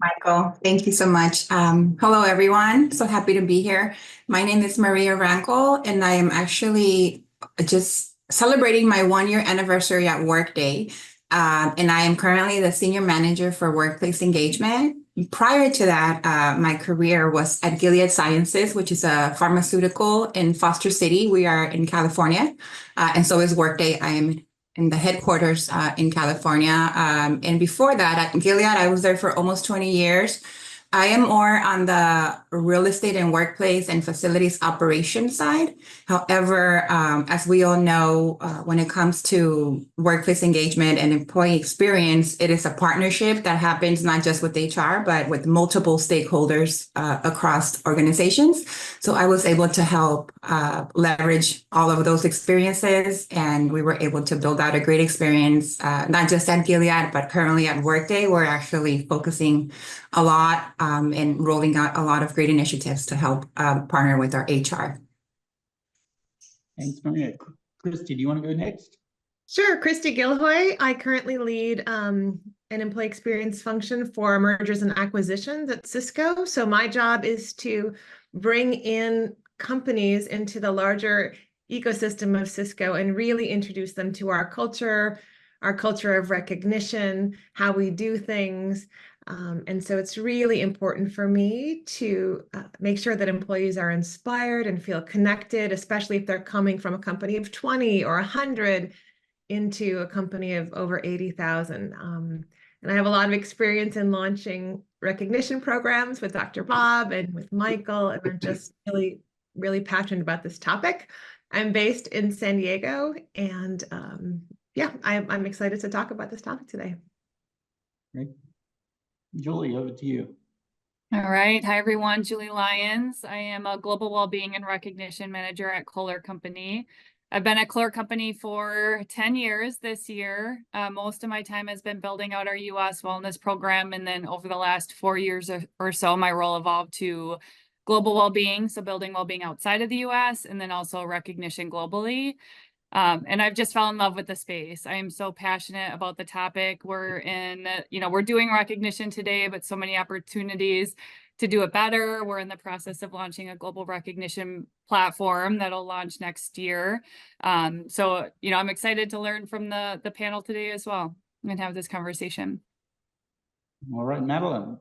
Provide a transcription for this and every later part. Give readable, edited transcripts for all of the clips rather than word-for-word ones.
Michael, thank you so much. Hello, everyone. So happy to be here. My name is Maria Rankel, and I am actually just celebrating my 1 year anniversary at Workday. And I am currently the senior manager for workplace engagement. Prior to that, my career was at Gilead Sciences, which is a pharmaceutical in Foster City. We are in California, and so is Workday. I am in the headquarters in California. And before that, at Gilead, I was there for almost 20 years. I am more on the real estate and workplace and facilities operations side. However, as we all know, when it comes to workplace engagement and employee experience, it is a partnership that happens not just with HR, but with multiple stakeholders across organizations. So I was able to help leverage all of those experiences, and we were able to build out a great experience, not just at Gilead, but currently at Workday. We're actually focusing a lot and rolling out a lot of great initiatives to help partner with our HR. Thanks, Maria. Christy, do you want to go next? Sure, Christy Gilhoy. I currently lead an employee experience function for mergers and acquisitions at Cisco. So my job is to bring in companies into the larger ecosystem of Cisco and really introduce them to our culture of recognition, how we do things. And so it's really important for me to make sure that employees are inspired and feel connected, especially if they're coming from a company of 20 or 100 into a company of over 80,000. And I have a lot of experience in launching recognition programs with Dr. Bob and with Michael, and I'm just really, really passionate about this topic. I'm based in San Diego, and yeah, I'm excited to talk about this topic today. Great. Julie, over to you. All right. Hi, everyone. Julie Lyons. I am a Global Wellbeing and Recognition Manager at Kohler Company. I've been at Kohler Company for 10 years this year. Most of my time has been building out our U.S. wellness program. And then over the last 4 years or so, my role evolved to global well-being, so building well-being outside of the U.S. and then also recognition globally. And I've just fell in love with the space. I am so passionate about the topic. We're doing recognition today, but so many opportunities to do it better. We're in the process of launching a global recognition platform that'll launch next year. So I'm excited to learn from the panel today as well and have this conversation. All right, Madeline.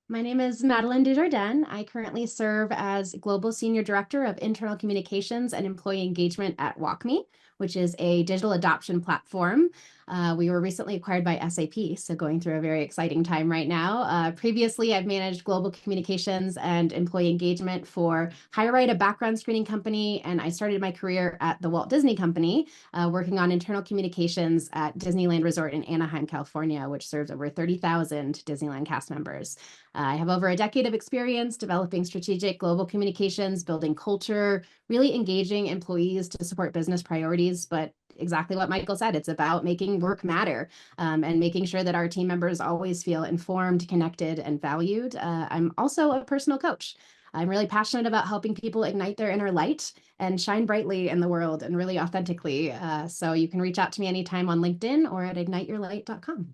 My name is Madeline Desjardins. I currently serve as Global Senior Director of Internal Communications and Employee Engagement at WalkMe, which is a digital adoption platform. We were recently acquired by SAP, so going through a very exciting time right now. Previously, I've managed global communications and employee engagement for HireRight, a background screening company, and I started my career at the Walt Disney Company, working on internal communications at Disneyland Resort in Anaheim, California, which serves over 30,000 Disneyland cast members. I have over a decade of experience developing strategic global communications, building culture, really engaging employees to support business priorities, but exactly what Michael said, it's about making work matter and making sure that our team members always feel informed, connected, and valued. I'm also a personal coach. I'm really passionate about helping people ignite their inner light and shine brightly in the world and really authentically. So you can reach out to me anytime on LinkedIn or at igniteyourlight.com.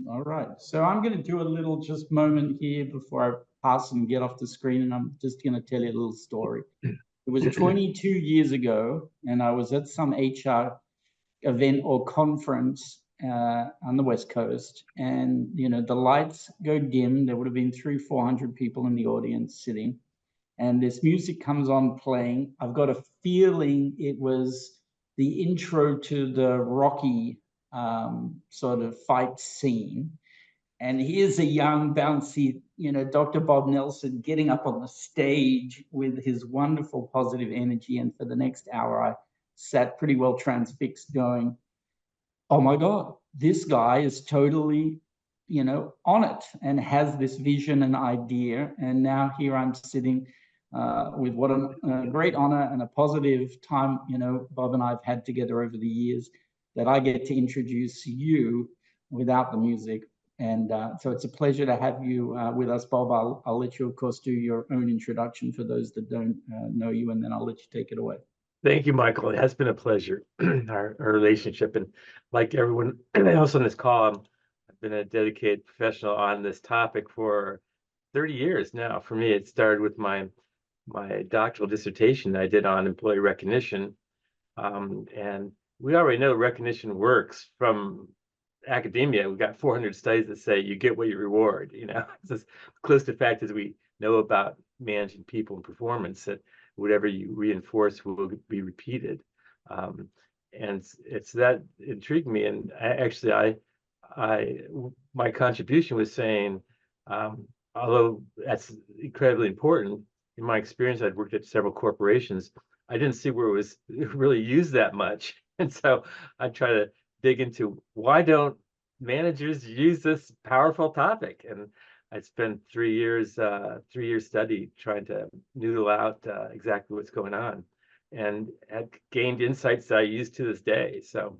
All right, so I'm going to do a little just moment here before I pass and get off the screen, and I'm just going to tell you a little story. It was 22 years ago, and I was at some HR event or conference on the West Coast, and the lights go dim. There would have been 300-400 people in the audience sitting, and this music comes on playing. I've got a feeling it was the intro to the Rocky sort of fight scene. And here's a young, bouncy, Dr. Bob Nelson getting up on the stage with his wonderful positive energy. And for the next hour, I sat pretty well transfixed going, oh my God, this guy is totally, on it and has this vision and idea. And now here I'm sitting with what a great honor and a positive time, Bob and I have had together over the years, that I get to introduce you without the music. And so it's a pleasure to have you with us, Bob. I'll let you, of course, do your own introduction for those that don't know you, and then I'll let you take it away. Thank you, Michael. It has been a pleasure, our relationship. And like everyone else on this call, I've been a dedicated professional on this topic for 30 years now. For me, it started with my doctoral dissertation I did on employee recognition. And we already know recognition works from academia. We've got 400 studies that say you get what you reward. It's as close to fact as we know about managing people and performance, that whatever you reinforce will be repeated. And it's that intrigued me. And my contribution was saying, although that's incredibly important, in my experience, I'd worked at several corporations, I didn't see where it was really used that much. And so I try to dig into, why don't managers use this powerful topic? And I spent 3 years study trying to noodle out exactly what's going on, and had gained insights that I use to this day. So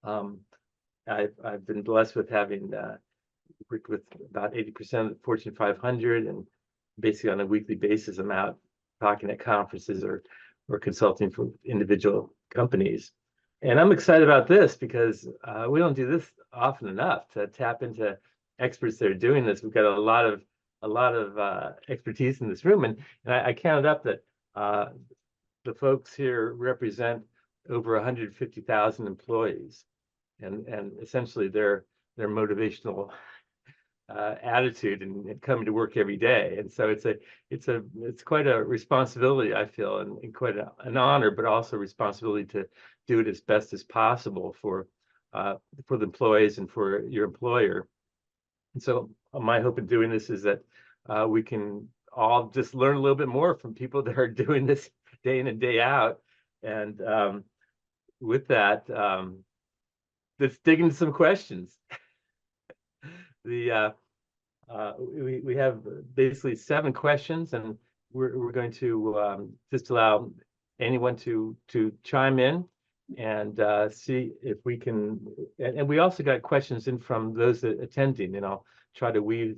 I've been blessed with having worked with about 80% of the Fortune 500, and basically on a weekly basis, I'm out talking at conferences or consulting for individual companies. And I'm excited about this because we don't do this often enough, to tap into experts that are doing this. We've got a lot of expertise in this room, and I counted up that the folks here represent over 150,000 employees, and essentially their motivational attitude and coming to work every day. And so it's quite a responsibility, I feel, and quite an honor, but also responsibility to do it as best as possible for the employees and for your employer. And so my hope in doing this is that we can all just learn a little bit more from people that are doing this day in and day out. And with that, let's dig into some questions. We have basically 7 questions, and we're going to just allow anyone to chime in and see if we can. And we also got questions in from those attending, and I'll try to weave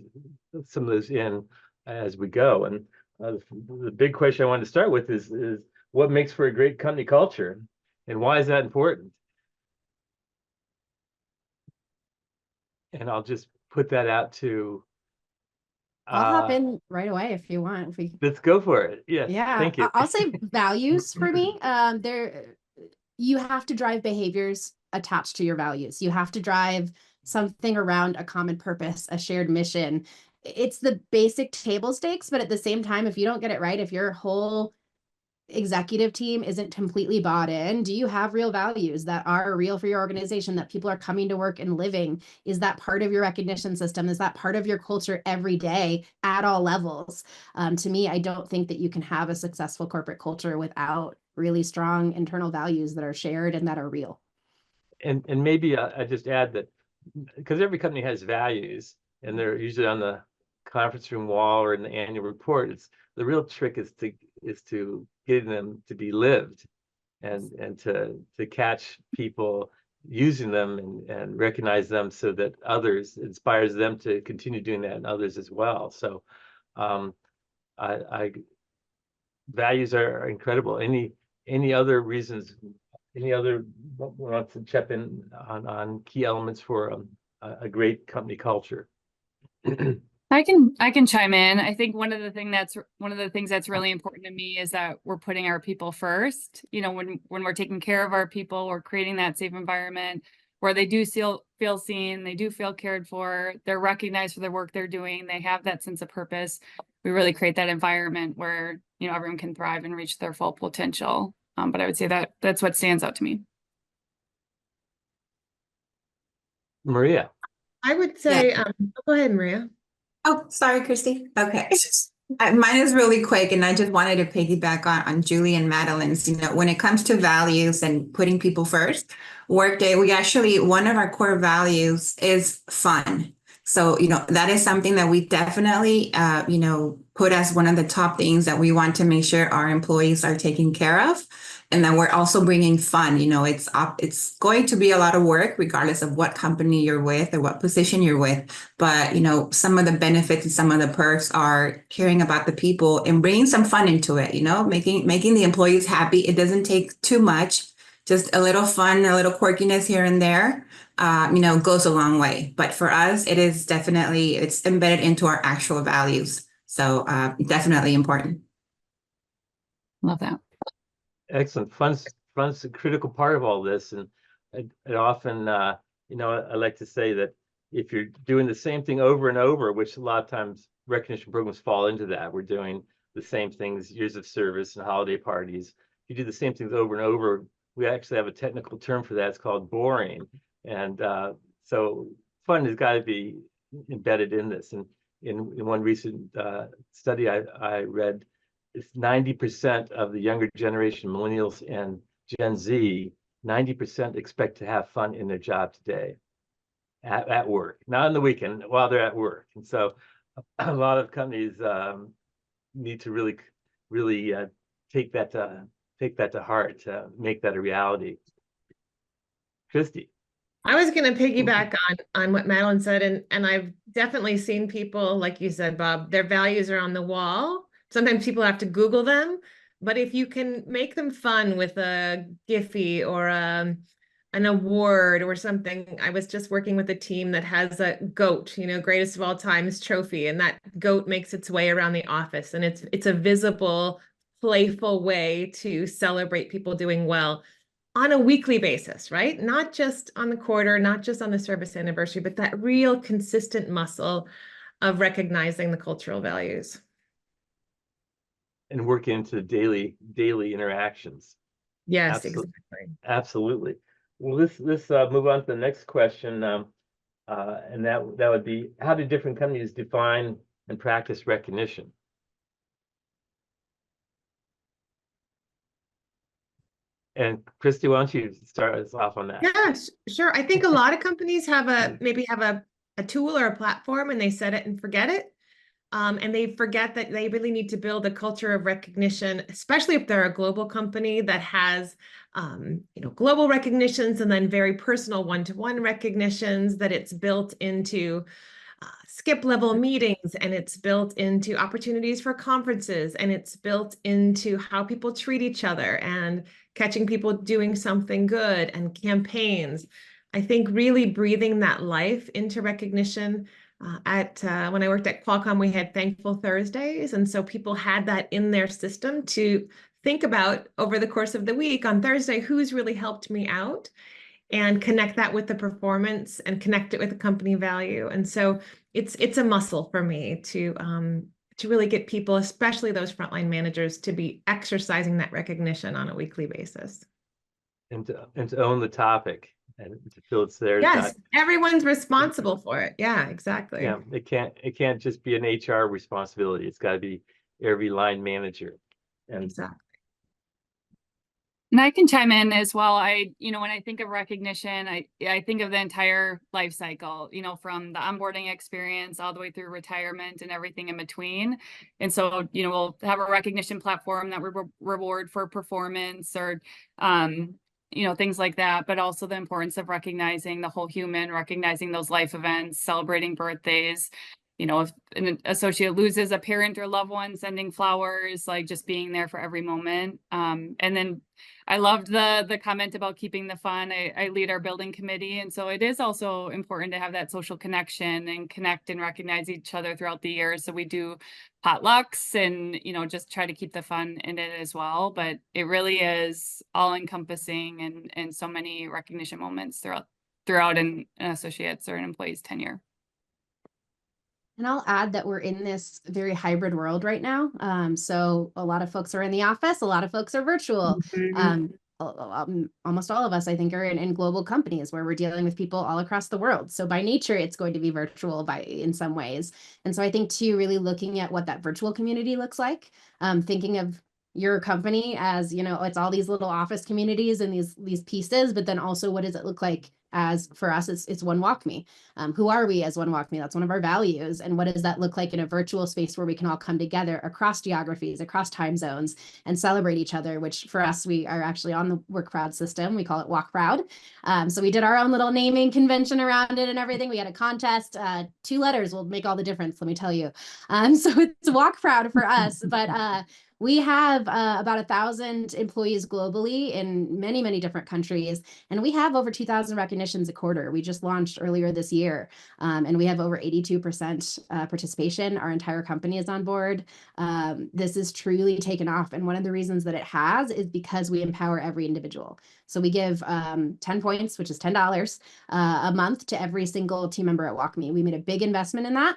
some of those in as we go. And the big question I wanted to start with is what makes for a great company culture, and why is that important? And I'll just put that out to. I'll hop in right away if you want. Let's go for it. Yes. Yeah. Thank you. I'll say values for me. You have to drive behaviors attached to your values. You have to drive something around a common purpose, a shared mission. It's the basic table stakes, but at the same time, if you don't get it right, if your whole executive team isn't completely bought in, do you have real values that are real for your organization, that people are coming to work and living? Is that part of your recognition system? Is that part of your culture every day at all levels? To me, I don't think that you can have a successful corporate culture without really strong internal values that are shared and that are real. And maybe I just add that, because every company has values, and they're usually on the conference room wall or in the annual report. The real trick is to getting them to be lived, and to catch people using them and recognize them, so that others, inspires them to continue doing that, and others as well. So values are incredible. Any other reasons? Any other want to chip in on key elements for a great company culture? I can chime in. I think one of the things that's really important to me is that we're putting our people first. When we're taking care of our people, we're creating that safe environment where they do feel seen, they do feel cared for, they're recognized for the work they're doing, they have that sense of purpose. We really create that environment where everyone can thrive and reach their full potential. But I would say that that's what stands out to me. Maria. I would say, Yeah. Go ahead, Maria. Oh, sorry, Christy. Okay. Mine is really quick, and I just wanted to piggyback on Julie and Madeline's. When it comes to values and putting people first, Workday, one of our core values is fun. So, that is something that we definitely, put as one of the top things that we want to make sure our employees are taken care of. And then we're also bringing fun. It's going to be a lot of work, regardless of what company you're with or what position you're with. But, some of the benefits and some of the perks are caring about the people and bringing some fun into it, making the employees happy. It doesn't take too much. just a little fun, a little quirkiness here and there, goes a long way. But for us, it is definitely, it's embedded into our actual values. So definitely important. Love that. Excellent. Fun's a critical part of all this, and it often, I like to say that if you're doing the same thing over and over, which a lot of times recognition programs fall into that, we're doing the same things, years of service and holiday parties. If you do the same things over and over, we actually have a technical term for that. It's called boring, and so fun has got to be embedded in this. And in one recent study I read, it's 90% of the younger generation, millennials and Gen Z, 90% expect to have fun in their job today, at work, not on the weekend, while they're at work. And so a lot of companies need to really take that to heart, to make that a reality. Christy. I was going to piggyback on what Madeline said, and I've definitely seen people, like you said, Bob, their values are on the wall. Sometimes people have to Google them, but if you can make them fun with a Giphy or an award or something. I was just working with a team that has a goat, greatest of all times trophy, and that goat makes its way around the office, and it's a visible, playful way to celebrate people doing well on a weekly basis, right? Not just on the quarter, not just on the service anniversary, but that real consistent muscle of recognizing the cultural values. And work into daily interactions. Yes, Absolutely. exactly. Absolutely. Well, let's move on to the next question, and that would be, how do different companies define and practice recognition? And Christy, why don't you start us off on that? Yes, sure. I think a lot of companies have maybe have a tool or a platform, and they set it and forget it. And they forget that they really need to build a culture of recognition, especially if they're a global company that has, global recognitions and then very personal one-to-one recognitions, that it's built into skip level meetings, and it's built into opportunities for conferences, and it's built into how people treat each other and catching people doing something good and campaigns. I think really breathing that life into recognition. When I worked at Qualcomm, we had Thankful Thursdays, and so people had that in their system to think about over the course of the week. On Thursday, who's really helped me out, and connect that with the performance and connect it with the company value. And so it's a muscle for me to really get people, especially those frontline managers, to be exercising that recognition on a weekly basis. And to own the topic and to feel it's theirs. Yes, everyone's responsible for it. Yeah, exactly. Yeah, it can't just be an HR responsibility. It's got to be every line manager. And exactly. And I can chime in as well. When I think of recognition, I think of the entire life cycle, from the onboarding experience all the way through retirement and everything in between. And so, we'll have a recognition platform that we reward for performance or, things like that, but also the importance of recognizing the whole human, recognizing those life events, celebrating birthdays. If an associate loses a parent or loved one, sending flowers, like just being there for every moment. And then I loved the comment about keeping the fun. I lead our building committee. And so it is also important to have that social connection and connect and recognize each other throughout the year. So we do potlucks and, just try to keep the fun in it as well. But it really is all encompassing and so many recognition moments throughout an associate's or an employee's tenure. And I'll add that we're in this very hybrid world right now. So a lot of folks are in the office, a lot of folks are virtual. Almost all of us, I think, are in global companies where we're dealing with people all across the world. So by nature, it's going to be virtual in some ways. And so I think too, really looking at what that virtual community looks like, thinking of your company as, it's all these little office communities and these pieces, but then also what does it look like as for us, it's One WalkMe. Who are we as One WalkMe? That's one of our values. And what does that look like in a virtual space where we can all come together across geographies, across time zones, and celebrate each other, which for us, we are actually on the WorkProud system. We call it WalkProud. So we did our own little naming convention around it and everything. We had a contest. 2 letters will make all the difference, let me tell you. So it's WalkProud for us. But We have about 1,000 employees globally in many, many different countries, and we have over 2,000 recognitions a quarter. We just launched earlier this year, and we have over 82% participation. Our entire company is on board. This is truly taken off, and one of the reasons that it has is because we empower every individual. So we give 10 points, which is $10 a month to every single team member at WalkMe. We made a big investment in that.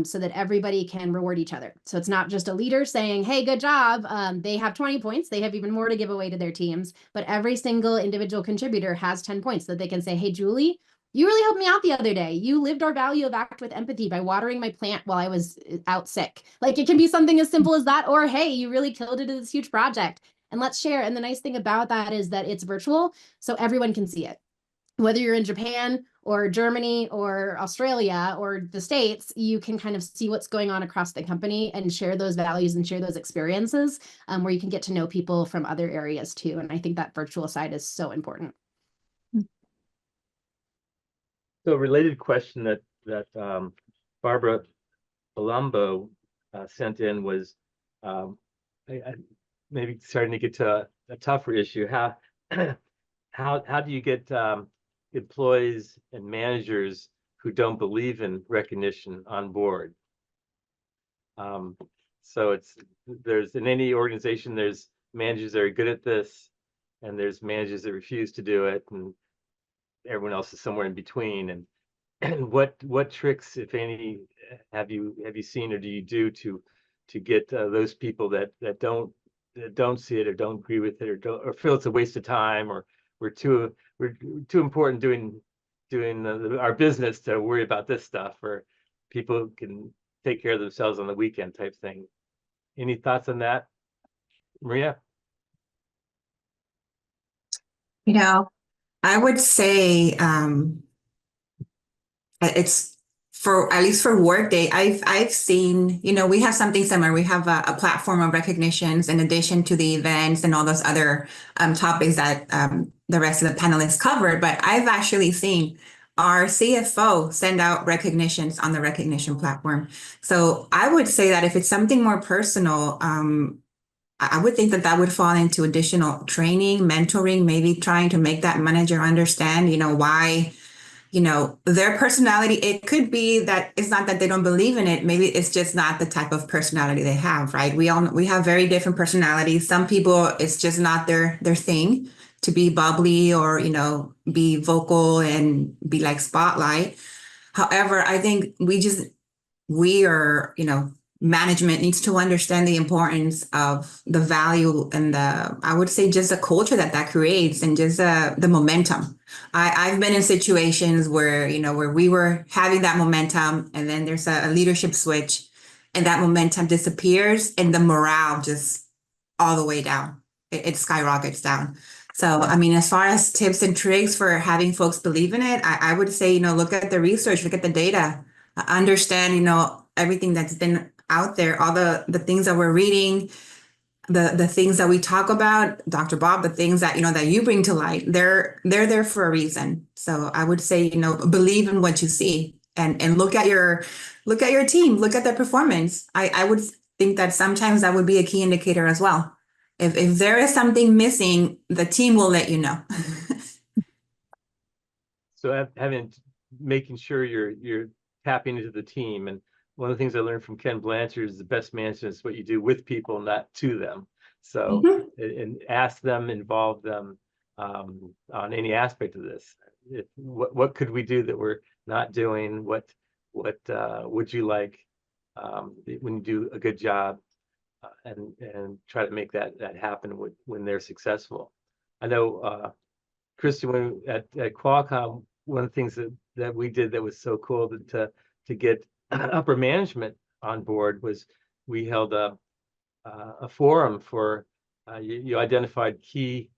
So that everybody can reward each other. So it's not just a leader saying, hey, good job. They have 20 points. They have even more to give away to their teams. But every single individual contributor has 10 points so that they can say, hey, Julie, you really helped me out the other day. You lived our value of act with empathy by watering my plant while I was out sick. Like, it can be something as simple as that. Or, hey, you really killed it in this huge project. And let's share. And the nice thing about that is that it's virtual, so everyone can see it. Whether you're in Japan or Germany or Australia or the States, you can kind of see what's going on across the company and share those values and share those experiences, where you can get to know people from other areas too. And I think that virtual side is so important. So a related question that Barbara Palumbo sent in was maybe starting to get to a tougher issue. How do you get employees and managers who don't believe in recognition on board? So there's in any organization, there's managers that are good at this, and there's managers that refuse to do it, and everyone else is somewhere in between. And what tricks, if any, have you seen or do you do to get those people that don't see it or don't agree with it or feel it's a waste of time, or we're too important doing our business to worry about this stuff, or people can take care of themselves on the weekend type thing? Any thoughts on that, Maria? I would say it's for at least for Workday. I've seen, we have something similar. We have a platform of recognitions in addition to the events and all those other topics that the rest of the panelists covered. But I've actually seen our CFO send out recognitions on the recognition platform. So I would say that if it's something more personal, I would think that would fall into additional training, mentoring, maybe trying to make that manager understand, why, their personality. It could be that it's not that they don't believe in it. Maybe it's just not the type of personality they have, right? We have very different personalities. Some people, it's just not their thing to be bubbly or, be vocal and be like spotlight. However, I think we are, management needs to understand the importance of the value and I would say just the culture that creates and just the momentum. I've been in situations where, where we were having that momentum and then there's a leadership switch and that momentum disappears and the morale just all the way down. It skyrockets down. So, I mean, as far as tips and tricks for having folks believe in it, I would say, look at the research, look at the data, understand, everything that's been out there, all the things that we're reading, the things that we talk about, Dr. Bob, the things that, that you bring to light, they're there for a reason. So I would say, believe in what you see and look at your team, look at their performance. I would think that sometimes that would be a key indicator as well. If there is something missing, the team will let you know. So making sure you're tapping into the team. And one of the things I learned from Ken Blanchard is the best management is what you do with people, not to them. So and ask them, involve them on any aspect of this. What could we do that we're not doing? What would you like when you do a good job? And try to make that happen when they're successful. I know, Kristen, when at Qualcomm, one of the things that we did that was so cool to get upper management on board was we held a forum for you identified key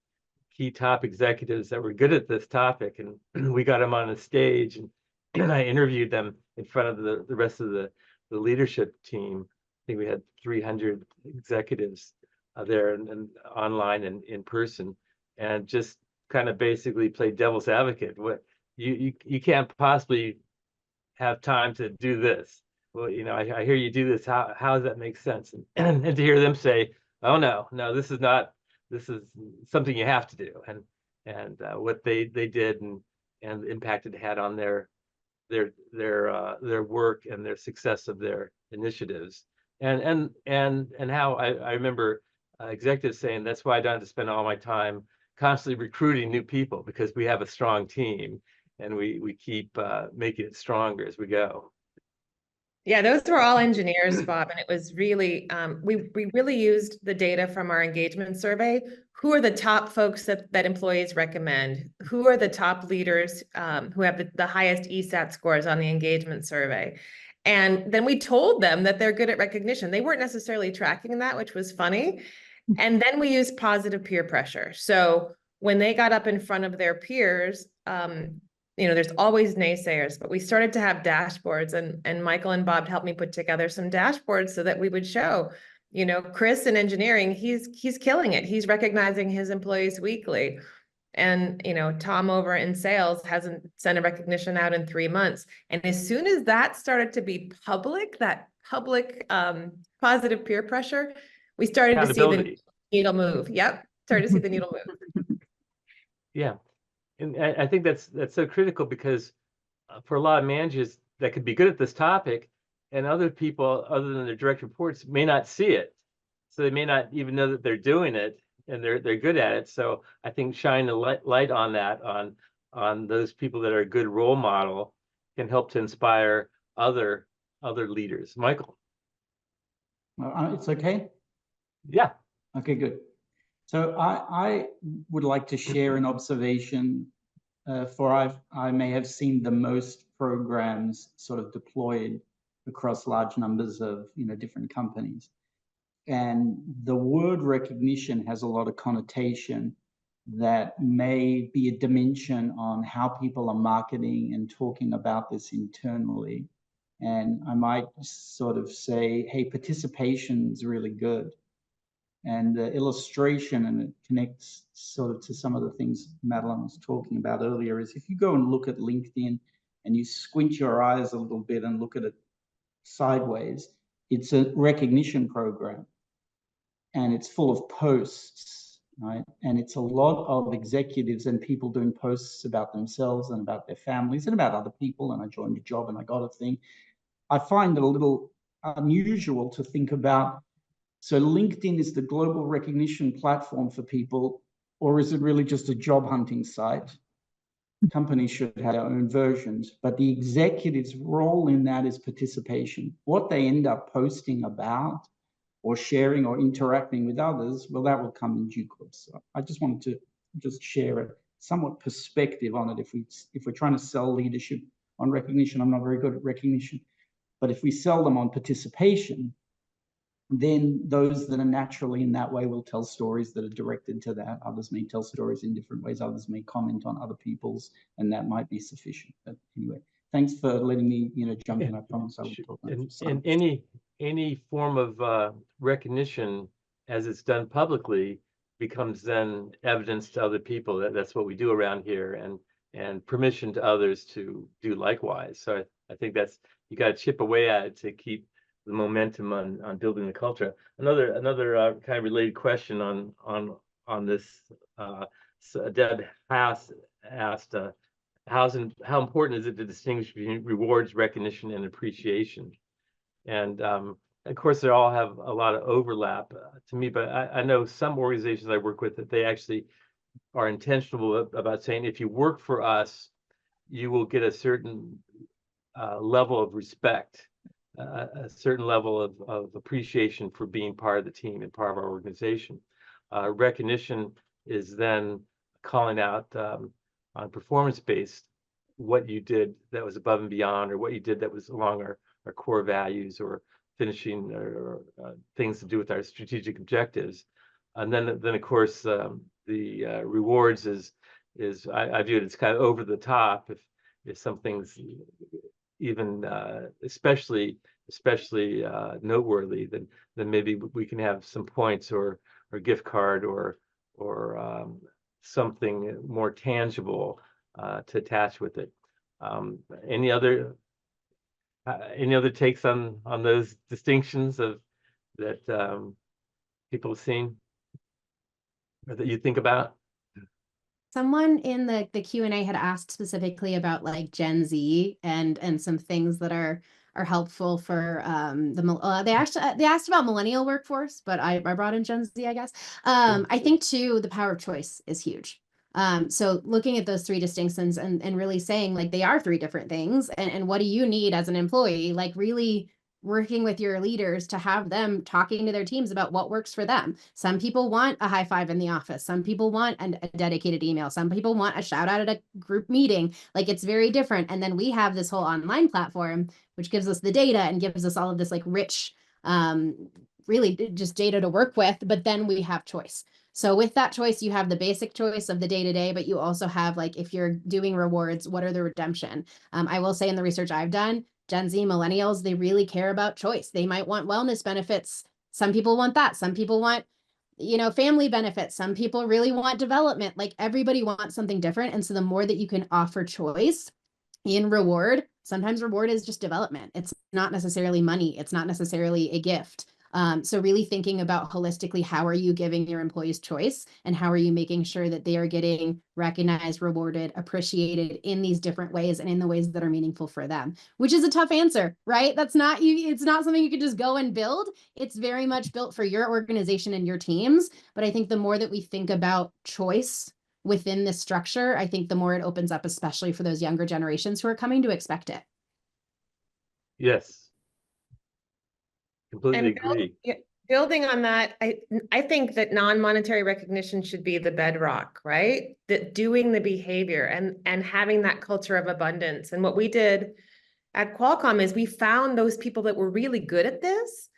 top executives that were good at this topic, and we got them on a stage and I interviewed them in front of the rest of the leadership team. I think we had 300 executives there and online and in person, and just kind of basically play devil's advocate. What you can't possibly have time to do this. Well, I hear you do this. How does that make sense? And to hear them say, oh no, this is not, this is something you have to do. And what they did and the impact it had on their work and their success of their initiatives. And how I remember executives saying, that's why I don't have to spend all my time constantly recruiting new people, because we have a strong team and we keep making it stronger as we go. Yeah, those were all engineers, Bob, and it was really, we really used the data from our engagement survey. Who are the top folks that employees recommend? Who are the top leaders who have the highest ESAT scores on the engagement survey? And then we told them that they're good at recognition. They weren't necessarily tracking that, which was funny. And then we used positive peer pressure. So when they got up in front of their peers, there's always naysayers, but we started to have dashboards, and Michael and Bob helped me put together some dashboards so that we would show, Chris in engineering, he's killing it. He's recognizing his employees weekly. And, Tom over in sales hasn't sent a recognition out in 3 months. And as soon as that started to be public, that public positive peer pressure, we started to see the needle move. Yep. Started to see the needle move. Yeah. And I think that's so critical, because for a lot of managers that could be good at this topic, and other people other than their direct reports may not see it. So they may not even know that they're doing it, and they're good at it. So I think shining a light on that, on those people that are a good role model, can help to inspire other leaders. Michael. It's okay? Yeah. Okay, good. So I would like to share an observation, I may have seen the most programs sort of deployed across large numbers of different companies. And the word recognition has a lot of connotation that may be a dimension on how people are marketing and talking about this internally. And I might sort of say, hey, participation is really good. And the illustration, and it connects sort of to some of the things Madeline was talking about earlier, is if you go and look at LinkedIn and you squint your eyes a little bit and look at it sideways, it's a recognition program. And it's full of posts, right? And it's a lot of executives and people doing posts about themselves and about their families and about other people. And I joined a job and I got a thing. I find it a little unusual to think about, so LinkedIn is the global recognition platform for people, or is it really just a job hunting site? Companies should have their own versions, but the executive's role in that is participation. What they end up posting about or sharing or interacting with others, well, that will come in due course. So I just wanted to just share a somewhat perspective on it. If we're trying to sell leadership on recognition, I'm not very good at recognition, but if we sell them on participation, then those that are naturally in that way will tell stories that are directed to that. Others may tell stories in different ways. Others may comment on other people's, and that might be sufficient. But anyway, thanks for letting me, jump in. I promise I will talk. And any form of recognition, as it's done publicly, becomes then evidence to other people. That's what we do around here, and permission to others to do likewise. So I think that's, you got to chip away at it to keep the momentum on building the culture. Another kind of related question on this. So Deb asked, how important is it to distinguish between rewards, recognition, and appreciation? And of course, they all have a lot of overlap to me, but I know some organizations I work with that they actually are intentional about saying, if you work for us, you will get a certain level of respect, a certain level of appreciation for being part of the team and part of our organization. Recognition is then calling out on performance-based what you did that was above and beyond, or what you did that was along our core values, or finishing or things to do with our strategic objectives. And then of course the rewards is I view it as kind of over the top if something's even especially noteworthy, then maybe we can have some points or gift card or something more tangible to attach with it. Any other takes on those distinctions of that people have seen or that you think about? Someone in the Q&A had asked specifically about like Gen Z and some things that are helpful for they asked about millennial workforce, but I brought in Gen Z, I guess. I think too the power of choice is huge. So looking at those three distinctions and really saying like they are three different things, and what do you need as an employee, like really working with your leaders to have them talking to their teams about what works for them. Some people want a high five in the office. Some people want a dedicated email. Some people want a shout out at a group meeting. Like it's very different. And then we have this whole online platform, which gives us the data and gives us all of this like rich, really just data to work with, but then we have choice. So with that choice, you have the basic choice of the day-to-day, but you also have like, if you're doing rewards, what are the redemption? I will say in the research I've done, Gen Z millennials, they really care about choice. They might want wellness benefits. Some people want that. Some people want, family benefits. Some people really want development. Like everybody wants something different. And so the more that you can offer choice in reward, sometimes reward is just development. It's not necessarily money. It's not necessarily a gift. So really thinking about holistically, how are you giving your employees choice and how are you making sure that they are getting recognized, rewarded, appreciated in these different ways and in the ways that are meaningful for them, which is a tough answer, right? That's not you. It's not something you can just go and build. It's very much built for your organization and your teams. But I think the more that we think about choice within this structure, I think the more it opens up, especially for those younger generations who are coming to expect it. Yes. Completely agree. Building on that, I think that non-monetary recognition should be the bedrock, right? That doing the behavior and having that culture of abundance. And what we did at Qualcomm is we found those people that were really good at this,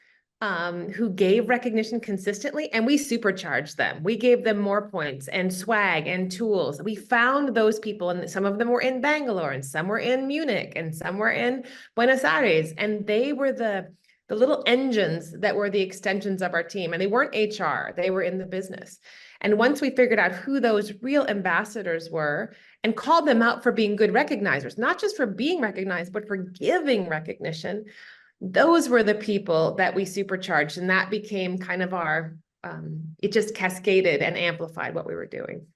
who gave recognition consistently, and we supercharged them. We gave them more points and swag and tools. We found those people, and some of them were in Bangalore, and some were in Munich, and some were in Buenos Aires, and they were the little engines that were the extensions of our team. And they weren't HR, they were in the business. And once we figured out who those real ambassadors were and called them out for being good recognizers, not just for being recognized, but for giving recognition, those were the people that we supercharged. And that became kind of our, it just cascaded and amplified what we were doing.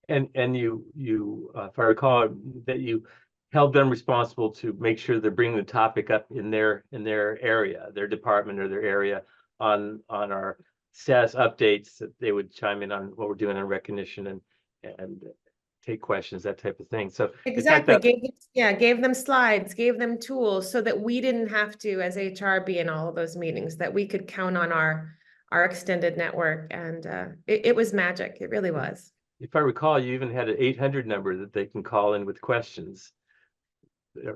And you if I recall, that you held them responsible to make sure they're bringing the topic up in their area, their department or their area on our status updates, that they would chime in on what we're doing on recognition and take questions, that type of thing. So exactly, gave them slides, gave them tools so that we didn't have to, as HR, be in all of those meetings, that we could count on our extended network. And it was magic. It really was. If I recall, you even had an 800 number that they can call in with questions.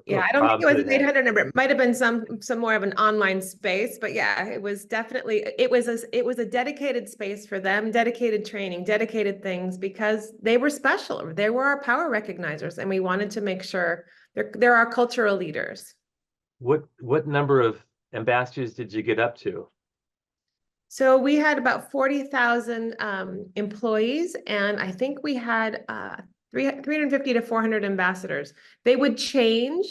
Yeah, I don't think it was an 800 number. It might have been some more of an online space, but yeah, it was definitely, it was a dedicated space for them, dedicated training, dedicated things, because they were special. They were our power recognizers, and we wanted to make sure they're our cultural leaders. What number of ambassadors did you get up to? So we had about 40,000 employees, and I think we had 350 to 400 ambassadors. They would change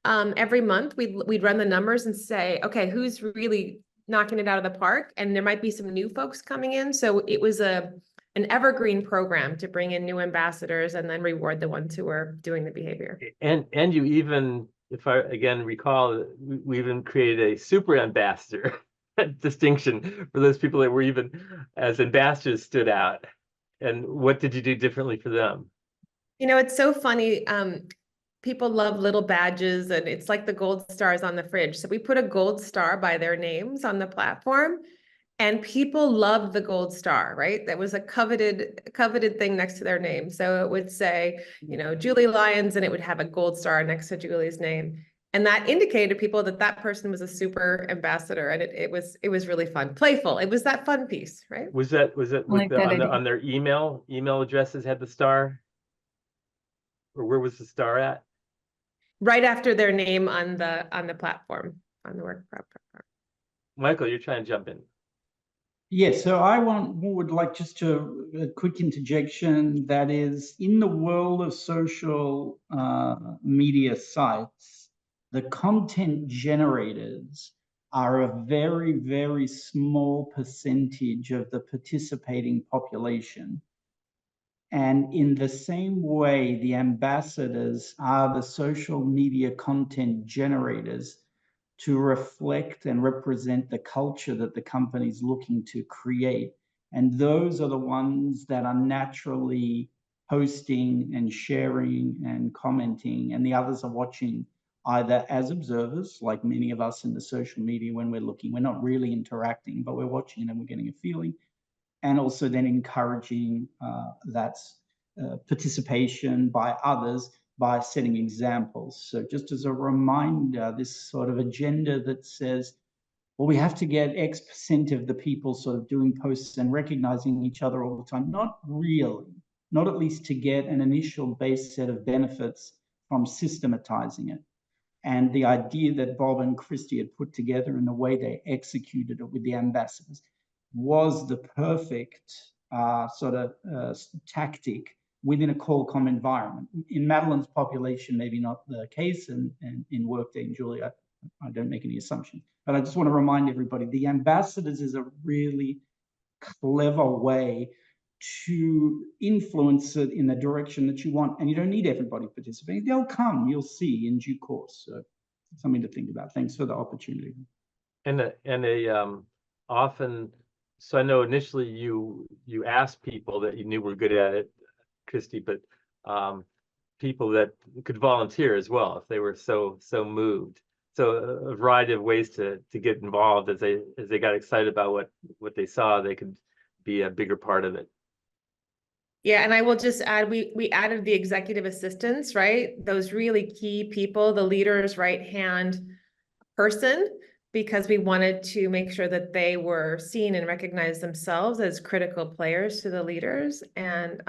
every month. We'd run the numbers and say, okay, who's really knocking it out of the park? And there might be some new folks coming in. So it was an evergreen program to bring in new ambassadors and then reward the ones who were doing the behavior. And you even, if I again recall, we even created a super ambassador distinction for those people that were even as ambassadors stood out. And what did you do differently for them? It's so funny. People love little badges, and it's like the gold stars on the fridge. So we put a gold star by their names on the platform, and people loved the gold star, right? That was a coveted thing next to their name. So it would say, Julie Lyons, and it would have a gold star next to Julie's name. And that indicated to people that person was a super ambassador, and it was really fun, playful. It was that fun piece, right? Was that with on their email addresses had the star, or where was the star at? Right after their name on the platform, on the WorkProud platform. Michael, you're trying to jump in. Yes, so I would like just a quick interjection, that is, in the world of social media sites, the content generators are a very, very small percentage of the participating population. And in the same way, the ambassadors are the social media content generators to reflect and represent the culture that the company is looking to create. And those are the ones that are naturally posting and sharing and commenting, and the others are watching either as observers, like many of us in the social media when we're looking. We're not really interacting, but we're watching and we're getting a feeling, and also then encouraging that participation by others by setting examples. So just as a reminder, this sort of agenda that says, well, we have to get X% of the people sort of doing posts and recognizing each other all the time. Not really, not at least to get an initial base set of benefits from systematizing it. And the idea that Bob and Christy had put together and the way they executed it with the ambassadors was the perfect sort of tactic within a Qualcomm environment. In Madeline's population, maybe not the case, and in Workday and Julia, I don't make any assumptions. But I just want to remind everybody, the ambassadors is a really clever way to influence it in the direction that you want. And you don't need everybody participating. They'll come, you'll see in due course. So something to think about. Thanks for the opportunity. Often, so I know initially you asked people that you knew were good at it, Christy, but people that could volunteer as well if they were so moved. So a variety of ways to get involved as they got excited about what they saw, they could be a bigger part of it. Yeah, and I will just add, we added the executive assistants, right? Those really key people, the leader's right-hand person, because we wanted to make sure that they were seen and recognized themselves as critical players to the leaders. And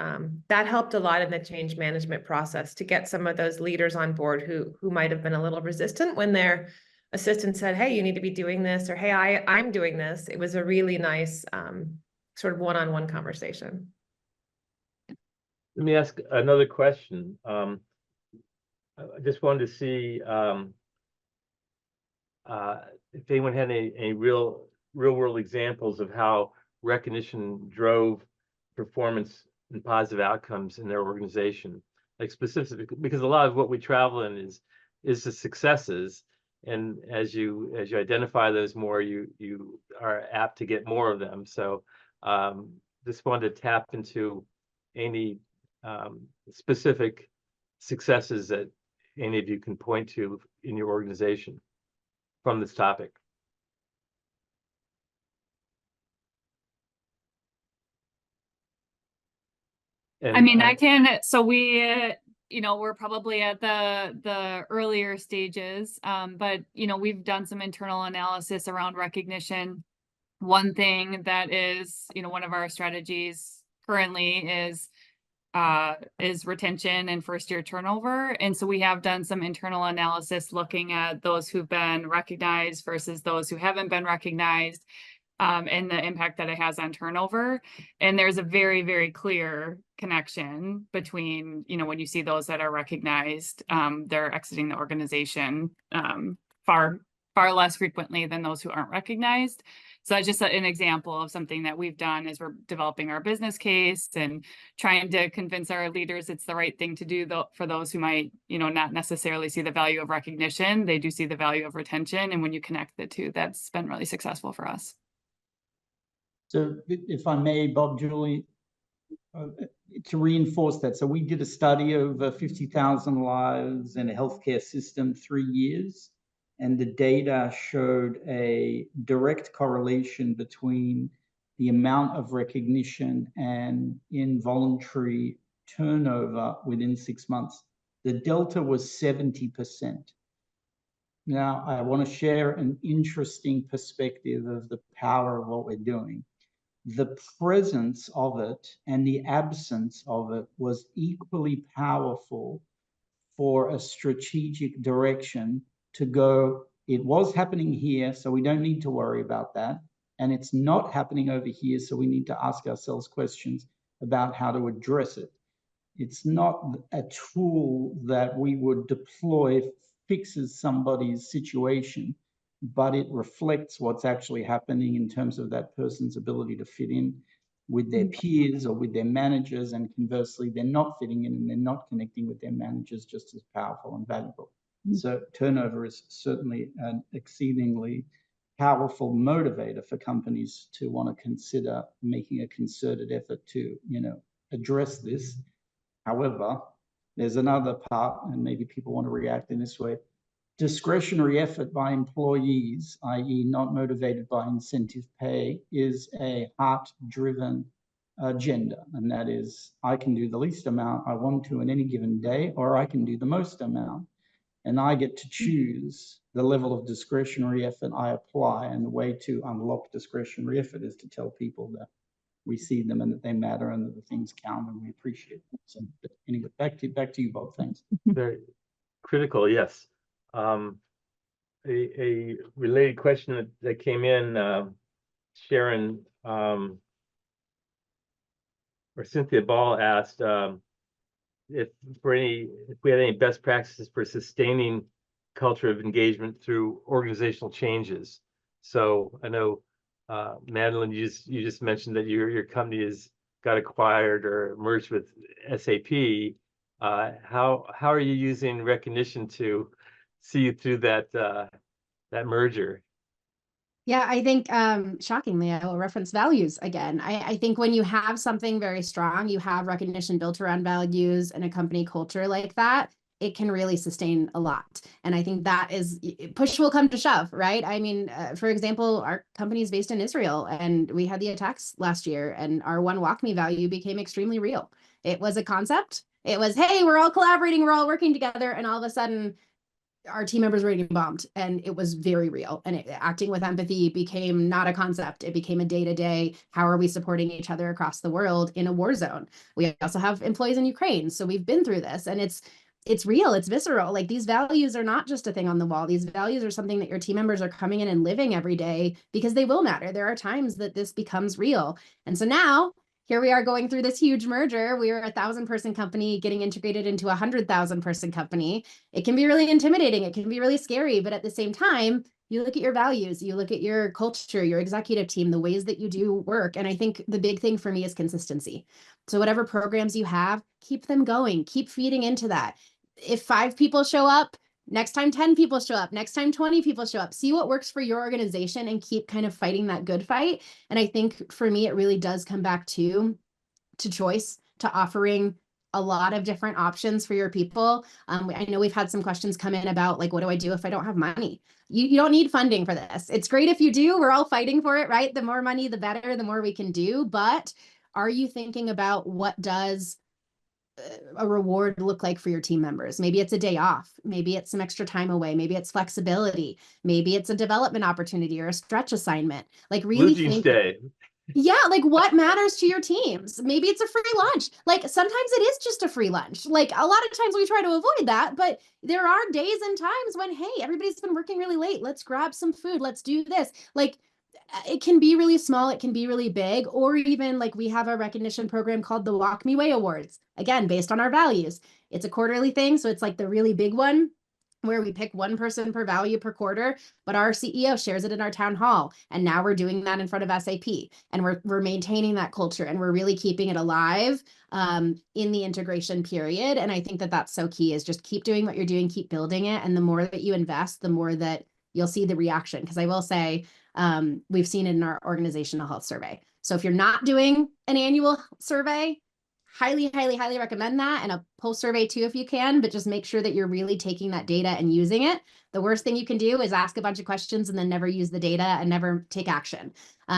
that helped a lot in the change management process to get some of those leaders on board who might have been a little resistant when their assistant said, hey, you need to be doing this, or hey, I'm doing this. It was a really nice sort of one-on-one conversation. Let me ask another question. I just wanted to see if anyone had any real world examples of how recognition drove performance and positive outcomes in their organization, like specifically, because a lot of what we travel in is the successes, and as you identify those more, you are apt to get more of them. So just wanted to tap into any specific successes that any of you can point to in your organization from this topic. I mean, I can, so we, we're probably at the earlier stages, but, we've done some internal analysis around recognition. One thing that is, one of our strategies currently is retention and first year turnover. And so we have done some internal analysis looking at those who've been recognized versus those who haven't been recognized, and the impact that it has on turnover. And there's a very, very clear connection between, when you see those that are recognized, they're exiting the organization far less frequently than those who aren't recognized. So that's just an example of something that we've done as we're developing our business case and trying to convince our leaders it's the right thing to do for those who might, not necessarily see the value of recognition. They do see the value of retention. And when you connect the two, that's been really successful for us. So if I may, Bob, Julie, to reinforce that. So we did a study over 50,000 lives in a healthcare system, 3 years. And the data showed a direct correlation between the amount of recognition and involuntary turnover within 6 months. The delta was 70%. Now, I want to share an interesting perspective of the power of what we're doing. The presence of it and the absence of it was equally powerful for a strategic direction to go, it was happening here, so we don't need to worry about that. And it's not happening over here, so we need to ask ourselves questions about how to address it. It's not a tool that we would deploy fixes somebody's situation. but it reflects what's actually happening in terms of that person's ability to fit in with their peers or with their managers, and conversely, they're not fitting in and they're not connecting with their managers just as powerful and valuable. So turnover is certainly an exceedingly powerful motivator for companies to want to consider making a concerted effort to, address this. However, there's another part, and maybe people want to react in this way. Discretionary effort by employees, i.e. not motivated by incentive pay, is a heart-driven agenda. And that is, I can do the least amount I want to in any given day, or I can do the most amount. And I get to choose the level of discretionary effort I apply. And the way to unlock discretionary effort is to tell people that we see them and that they matter and that the things count and we appreciate them. So anyway, back to you, Bob. Thanks. Very critical, yes. A related question that came in, Sharon or Cynthia Ball asked if we had any best practices for sustaining culture of engagement through organizational changes. So I know Madeline, you just mentioned that your company has got acquired or merged with SAP. How are you using recognition to see you through that merger? Yeah, I think shockingly, I will reference values again. I think when you have something very strong, you have recognition built around values and a company culture like that, it can really sustain a lot. And I think that is, push will come to shove, right? I mean, for example, our company is based in Israel and we had the attacks last year and our one WalkMe value became extremely real. It was a concept. It was, hey, we're all collaborating, we're all working together. And all of a sudden, our team members were getting bombed and it was very real, and acting with empathy became not a concept. It became a day-to-day. How are we supporting each other across the world in a war zone? We also have employees in Ukraine. So we've been through this and it's real, it's visceral. Like these values are not just a thing on the wall. These values are something that your team members are coming in and living every day because they will matter. There are times that this becomes real. And so now here we are going through this huge merger. We are a 1,000-person company getting integrated into a 100,000-person company. It can be really intimidating. It can be really scary. But at the same time, you look at your values, you look at your culture, your executive team, the ways that you do work. And I think the big thing for me is consistency. So whatever programs you have, keep them going, keep feeding into that. If 5 people show up, next time 10 people show up, next time 20 people show up, see what works for your organization and keep kind of fighting that good fight. And I think for me, it really does come back to choice, to offering a lot of different options for your people. I know we've had some questions come in about like, what do I do if I don't have money? You don't need funding for this. It's great if you do. We're all fighting for it, right? The more money, the better, the more we can do. But are you thinking about what does a reward look like for your team members? Maybe it's a day off. Maybe it's some extra time away. Maybe it's flexibility. Maybe it's a development opportunity or a stretch assignment. Like really think. Day. Yeah, like what matters to your teams? Maybe it's a free lunch. Like sometimes it is just a free lunch. Like a lot of times we try to avoid that, but there are days and times when, hey, everybody's been working really late. Let's grab some food. Let's do this. Like it can be really small. It can be really big, or even like we have a recognition program called the Walk Me Way Awards. Again, based on our values. It's a quarterly thing. So it's like the really big one where we pick one person per value per quarter, but our CEO shares it in our town hall. And now we're doing that in front of SAP, and we're maintaining that culture, and we're really keeping it alive in the integration period. And I think that that's so key, is just keep doing what you're doing, keep building it. And the more that you invest, the more that you'll see the reaction. Because I will say, we've seen it in our organizational health survey. So if you're not doing an annual survey, highly, highly, highly recommend that, and a post survey too, if you can, but just make sure that you're really taking that data and using it. The worst thing you can do is ask a bunch of questions and then never use the data and never take action.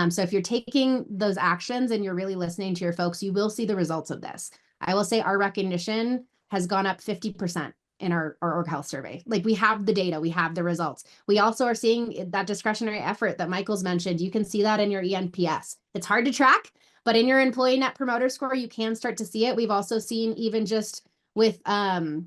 So if you're taking those actions and you're really listening to your folks, you will see the results of this. I will say our recognition has gone up 50% in our org health survey. Like we have the data, we have the results. We also are seeing that discretionary effort that Michael's mentioned. You can see that in your ENPS. It's hard to track, but in your employee net promoter score, you can start to see it. We've also seen, even just with the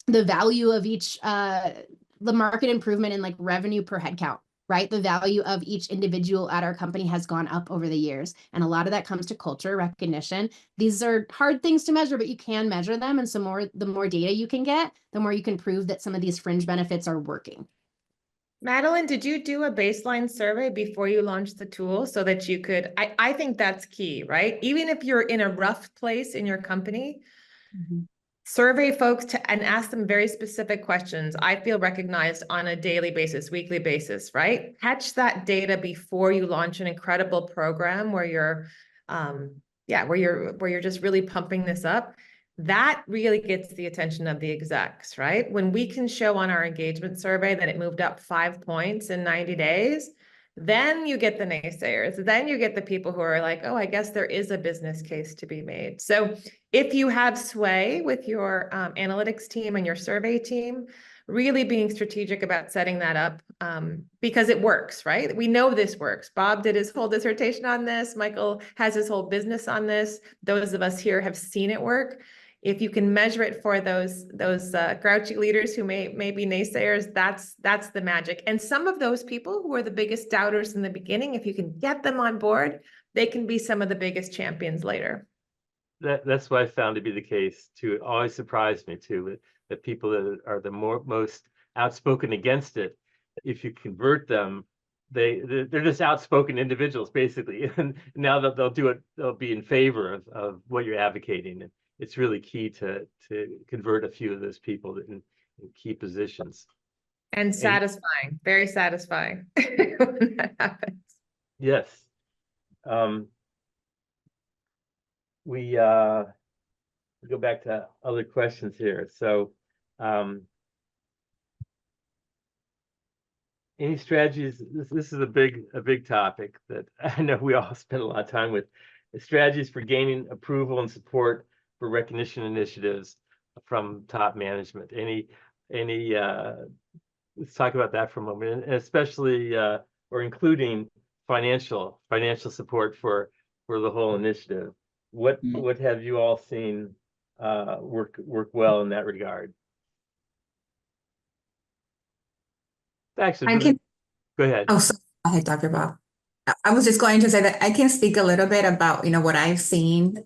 value of each, the market improvement in like revenue per head count, right? The value of each individual at our company has gone up over the years. And a lot of that comes to culture recognition. These are hard things to measure, but you can measure them. And so the more data you can get, the more you can prove that some of these fringe benefits are working. Madeline, did you do a baseline survey before you launched the tool so that you could, I think that's key, right? Even if you're in a rough place in your company, survey folks and ask them very specific questions. I feel recognized on a daily basis, weekly basis, right? Catch that data before you launch an incredible program where you're, where you're just really pumping this up. That really gets the attention of the execs, right? When we can show on our engagement survey that it moved up 5 points in 90 days, then you get the naysayers. Then you get the people who are like, oh, I guess there is a business case to be made. So if you have sway with your analytics team and your survey team, really being strategic about setting that up because it works, right? We know this works. Bob did his whole dissertation on this. Michael has his whole business on this. Those of us here have seen it work. If you can measure it for those grouchy leaders who may be naysayers, that's the magic. And some of those people who are the biggest doubters in the beginning, if you can get them on board, they can be some of the biggest champions later. That's what I found to be the case too. It always surprised me too, the people that are the most outspoken against it, if you convert them, they're just outspoken individuals basically. And now that they'll be in favor of what you're advocating. And it's really key to convert a few of those people in key positions. And satisfying, very satisfying when that happens. Yes. We go back to other questions here. So any strategies, this is a big topic that I know we all spend a lot of time with, strategies for gaining approval and support for recognition initiatives from top management. Let's talk about that for a moment, and especially or including financial support for the whole initiative. What have you all seen work well in that regard? Actually, go ahead. Oh, so go ahead, Dr. Bob. I was just going to say that I can speak a little bit about, what I've seen.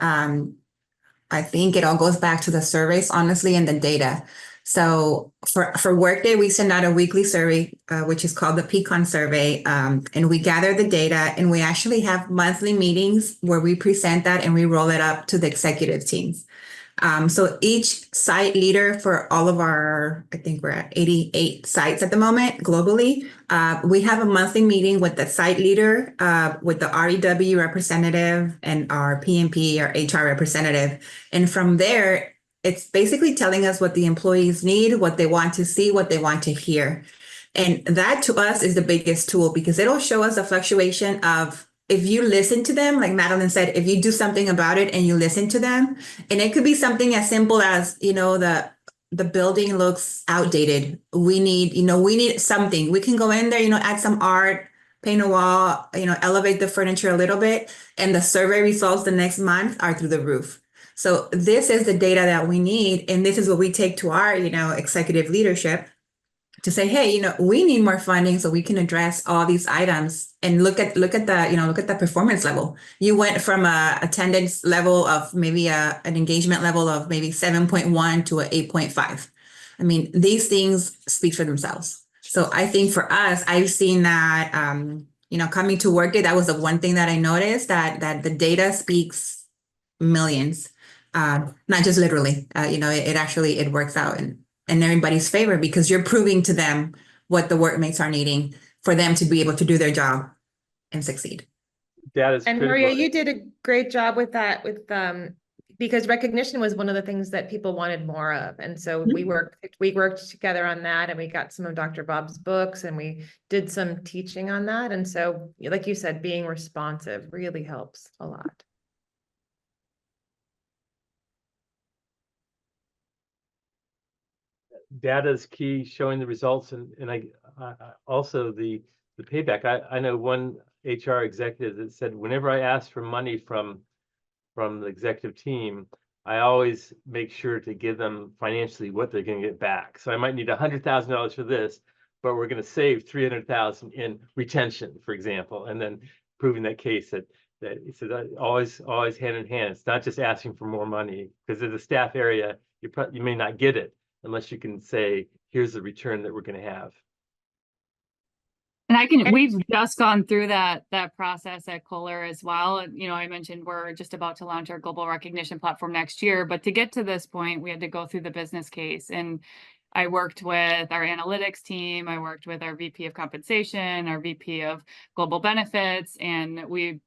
I think it all goes back to the surveys, honestly, and the data. So for Workday, we send out a weekly survey, which is called the Pecan survey. And we gather the data, and we actually have monthly meetings where we present that and we roll it up to the executive teams. So each site leader for all of our, I think we're at 88 sites at the moment globally. We have a monthly meeting with the site leader, with the REW representative and our PMP or HR representative. And from there, it's basically telling us what the employees need, what they want to see, what they want to hear. And that to us is the biggest tool because it'll show us the fluctuation of if you listen to them, like Madeline said, if you do something about it and you listen to them, and it could be something as simple as, the building looks outdated. We need something. We can go in there, add some art, paint a wall, elevate the furniture a little bit, and the survey results the next month are through the roof. So this is the data that we need, and this is what we take to our, executive leadership to say, hey, we need more funding so we can address all these items and look at the performance level. You went from a attendance level of maybe an engagement level of maybe 7.1 to an 8.5. I mean, these things speak for themselves. So I think for us, I've seen that, coming to Workday, that was the one thing that I noticed, that the data speaks millions, not just literally, it works out in everybody's favor because you're proving to them what the workmates are needing for them to be able to do their job and succeed. That is and critical. Maria, you did a great job with that, because recognition was one of the things that people wanted more of. And so we worked together on that, and we got some of Dr. Bob's books and we did some teaching on that. And so, like you said, being responsive really helps a lot. Data is key, showing the results, and I also the payback. I know one HR executive that said, whenever I ask for money from the executive team, I always make sure to give them financially what they're going to get back. So I might need $100,000 for this, but we're going to save $300,000 in retention, for example, and then proving that case that it says always hand in hand. It's not just asking for more money, because as a staff area, you may not get it unless you can say, here's the return that we're going to have. And we've just gone through that process at Kohler as well. And, I mentioned we're just about to launch our global recognition platform next year, but to get to this point, we had to go through the business case. And I worked with our analytics team, I worked with our VP of compensation, our VP of global benefits, and we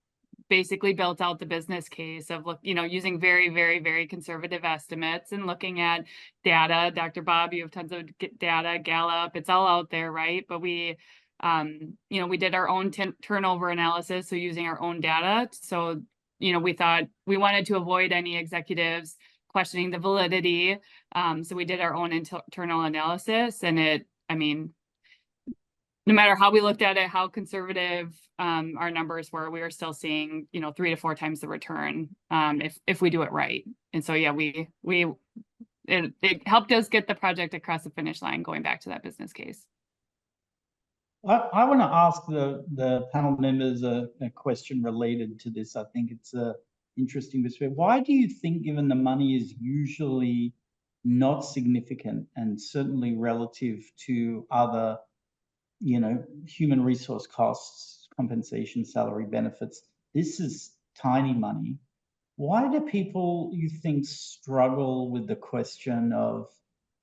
basically built out the business case of using very, very, very conservative estimates and looking at data. Dr. Bob, you have tons of data, Gallup, it's all out there, right? But we did our own turnover analysis, so using our own data. So, we thought we wanted to avoid any executives questioning the validity. So we did our own internal analysis, and no matter how we looked at it, how conservative our numbers were, we were still seeing, 3 to 4 times the return if we do it right. And so, yeah, it helped us get the project across the finish line, going back to that business case. I want to ask the panel members a question related to this. I think it's interesting perspective. Why do you think, given the money is usually not significant and certainly relative to other, human resource costs, compensation, salary, benefits, this is tiny money? Why do people, you think, struggle with the question of,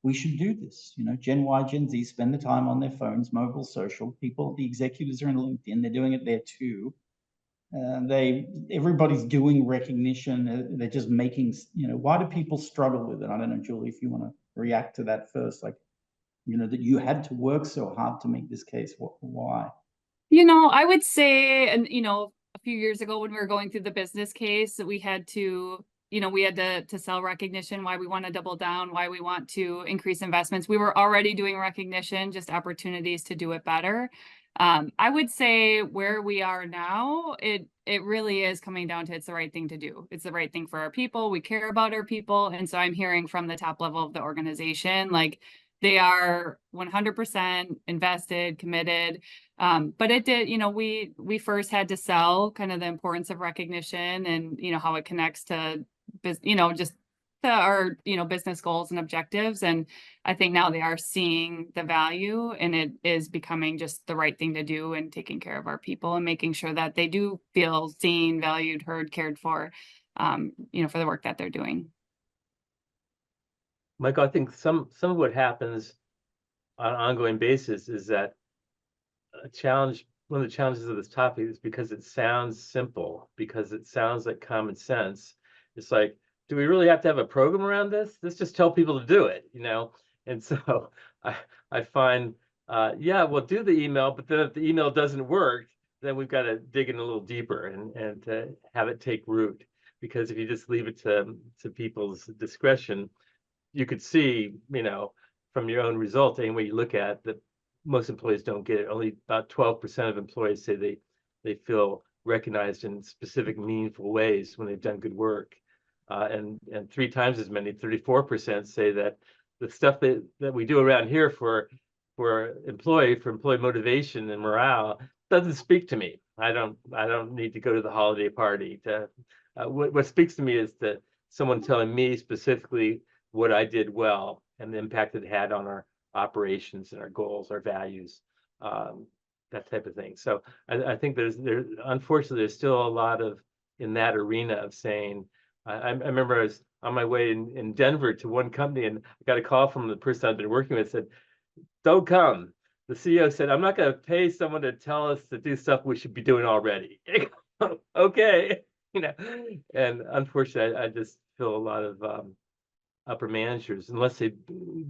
we should do this? Gen Y, Gen Z spend the time on their phones, mobile, social. People, the executives are in LinkedIn, they're doing it there too. Everybody's doing recognition. They're just making, why do people struggle with it? I don't know, Julie, if you want to react to that first, that you had to work so hard to make this case. Why? I would say, and, a few years ago when we were going through the business case, we had to sell recognition, why we want to double down, why we want to increase investments. We were already doing recognition, just opportunities to do it better. I would say where we are now, it really is coming down to, it's the right thing to do. It's the right thing for our people. We care about our people. And so I'm hearing from the top level of the organization, they are 100% invested, committed. But it did, we first had to sell kind of the importance of recognition and, how it connects to, just to our, business goals and objectives. And I think now they are seeing the value, and it is becoming just the right thing to do, and taking care of our people and making sure that they do feel seen, valued, heard, cared for, for the work that they're doing. Michael, I think some of what happens on an ongoing basis is that one of the challenges of this topic is because it sounds simple, because it sounds like common sense. It's like, do we really have to have a program around this? Let's just tell people to do it, And so I find, we'll do the email, but then if the email doesn't work, then we've got to dig in a little deeper and to have it take root. Because if you just leave it to people's discretion, you could see, from your own results, any way you look at that, most employees don't get it. Only about 12% of employees say they feel recognized in specific, meaningful ways when they've done good work. And 3 times as many, 34%, say that the stuff that we do around here for employee motivation and morale doesn't speak to me. I don't need to go to the holiday party. What speaks to me is that someone telling me specifically what I did well and the impact it had on our operations and our goals, our values, that type of thing. So I think unfortunately there's still a lot of in that arena of saying. I remember I was on my way in Denver to one company, and I got a call from the person I've been working with, said, "Don't come." The CEO said, "I'm not going to pay someone to tell us to do stuff we should be doing already." Okay, And unfortunately, I just feel a lot of upper managers, unless they've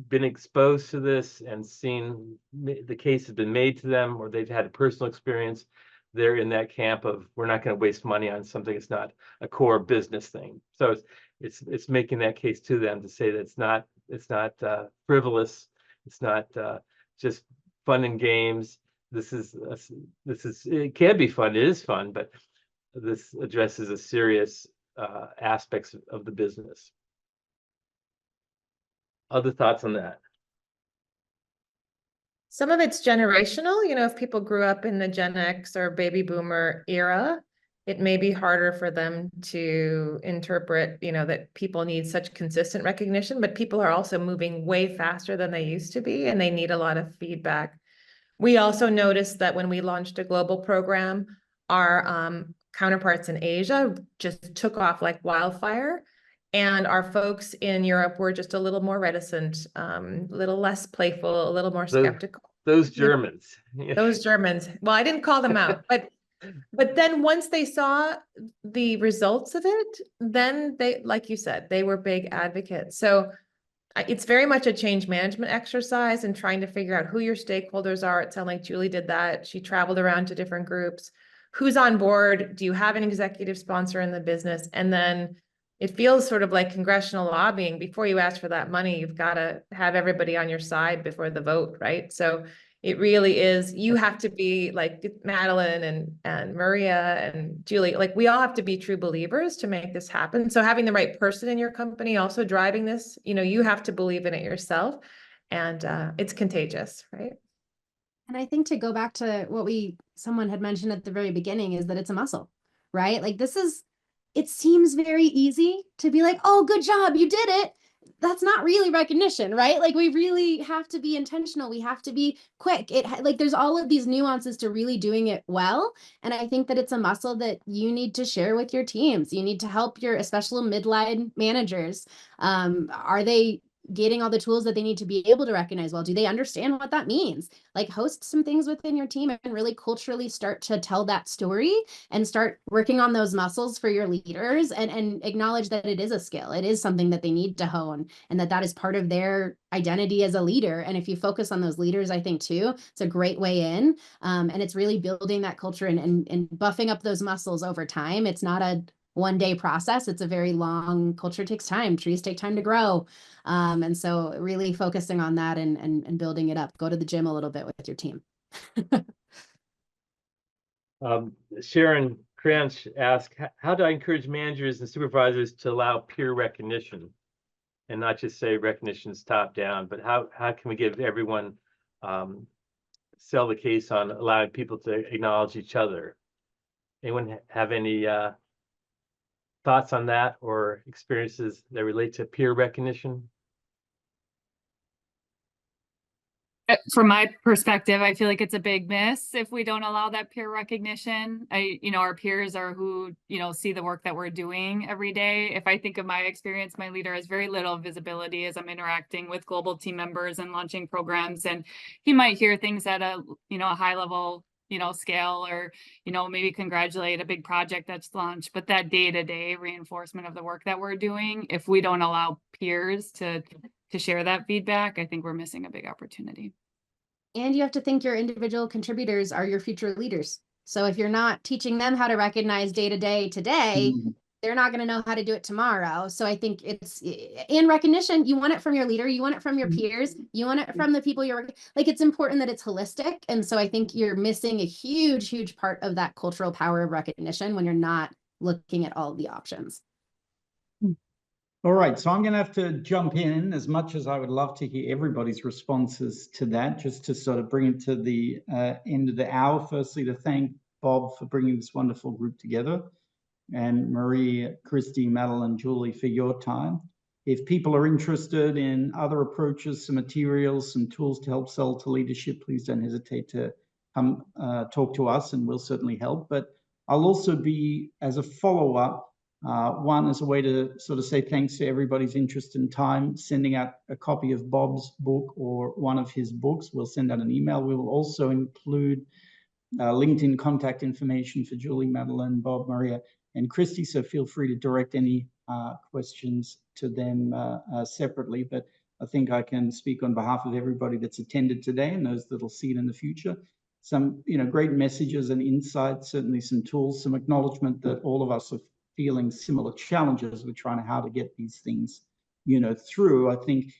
been exposed to this and seen the case has been made to them, or they've had a personal experience, they're in that camp of, we're not going to waste money on something that's not a core business thing. So it's making that case to them to say that it's not frivolous, it's not just fun and games. It can be fun, it is fun, but this addresses a serious aspects of the business. Other thoughts on that? Some of it's generational. If people grew up in the Gen X or baby boomer era, it may be harder for them to interpret, that people need such consistent recognition, but people are also moving way faster than they used to be, and they need a lot of feedback We also noticed that when we launched a global program, our counterparts in Asia just took off like wildfire. And our folks in Europe were just a little more reticent, a little less playful, a little more skeptical. Those Germans. Those Germans. Well, I didn't call them out, but then once they saw the results of it, then they, like you said, they were big advocates. So it's very much a change management exercise and trying to figure out who your stakeholders are. It sounded like Julie did that. She traveled around to different groups. Who's on board? Do you have an executive sponsor in the business? And then it feels sort of like congressional lobbying. Before you ask for that money, you've got to have everybody on your side before the vote, right? So it really is, you have to be like Madeline and Maria and Julie, like we all have to be true believers to make this happen. So having the right person in your company also driving this, you have to believe in it yourself, and it's contagious, right? And I think to go back to what someone had mentioned at the very beginning is that it's a muscle, right? Like it seems very easy to be like, oh, good job, you did it. That's not really recognition, right? Like we really have to be intentional. We have to be quick. Like there's all of these nuances to really doing it well. And I think that it's a muscle that you need to share with your teams. You need to help your, especially midline managers. Are they getting all the tools that they need to be able to recognize well? Do they understand what that means? Like host some things within your team and really culturally start to tell that story and start working on those muscles for your leaders and acknowledge that it is a skill. It is something that they need to hone and that is part of their identity as a leader. And if you focus on those leaders, I think too, it's a great way in. And it's really building that culture and buffing up those muscles over time. It's not a one-day process. It's a very long culture, takes time. Trees take time to grow. And so really focusing on that and building it up. Go to the gym a little bit with your team. Sharon Cranch asked, how do I encourage managers and supervisors to allow peer recognition and not just say recognition's top down, but how can we give everyone sell the case on allowing people to acknowledge each other? Anyone have any thoughts on that or experiences that relate to peer recognition? From my perspective, I feel like it's a big miss if we don't allow that peer recognition. Our peers are who, see the work that we're doing every day. If I think of my experience, my leader has very little visibility as I'm interacting with global team members and launching programs. And he might hear things at a high level, scale, or, maybe congratulate a big project that's launched. But that day-to-day reinforcement of the work that we're doing, if we don't allow peers to share that feedback, I think we're missing a big opportunity. And you have to think your individual contributors are your future leaders. So if you're not teaching them how to recognize day to day today, they're not going to know how to do it tomorrow. So I think it's in recognition. You want it from your leader. You want it from your peers. You want it from the people you're like, it's important that it's holistic. And so I think you're missing a huge, huge part of that cultural power of recognition when you're not looking at all the options. All right, so I'm going to have to jump in as much as I would love to hear everybody's responses to that, just to sort of bring it to the end of the hour. Firstly, to thank Bob for bringing this wonderful group together, and Marie, Christy, Madeline, Julie for your time. If people are interested in other approaches, some materials, some tools to help sell to leadership, please don't hesitate to come talk to us and we'll certainly help. But I'll also be, as a follow-up, one as a way to sort of say thanks to everybody's interest and time, sending out a copy of Bob's book or one of his books. We'll send out an email. We will also include LinkedIn contact information for Julie, Madeline, Bob, Maria, and Christy. So feel free to direct any questions to them separately. But I think I can speak on behalf of everybody that's attended today and those that'll see it in the future. Some, great messages and insights, certainly some tools, some acknowledgement that all of us are feeling similar challenges. We're trying to how to get these things, through. I think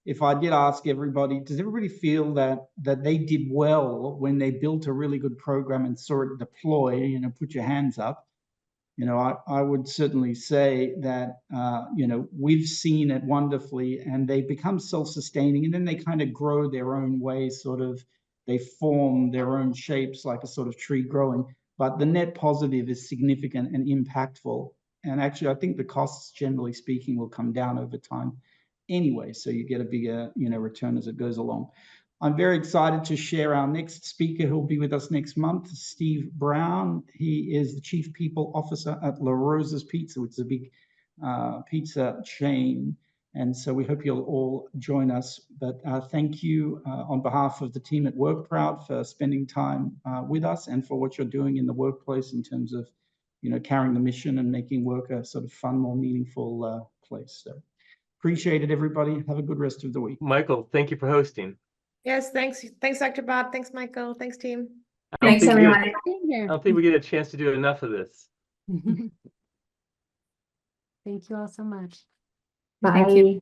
if I did ask everybody, does everybody feel that they did well when they built a really good program and saw it deploy? Put your hands up. I would certainly say that, we've seen it wonderfully and they become self-sustaining and then they kind of grow their own way, sort of, they form their own shapes like a sort of tree growing. But the net positive is significant and impactful. And actually, I think the costs, generally speaking, will come down over time anyway. So you get a bigger, return as it goes along. I'm very excited to share our next speaker who will be with us next month, Steve Brown. He is the Chief People Officer at La Rosa's Pizza, which is a big pizza chain. And so we hope you'll all join us. But thank you on behalf of the team at WorkProud for spending time with us and for what you're doing in the workplace in terms of, carrying the mission and making work a sort of fun, more meaningful place. So appreciate it, everybody. Have a good rest of the week. Michael, thank you for hosting. Yes, thanks. Thanks, Dr. Bob. Thanks, Michael. Thanks, team. Thanks, I everyone. don't think we get a chance to do enough of this. Thank you all so much. Bye. Thank you.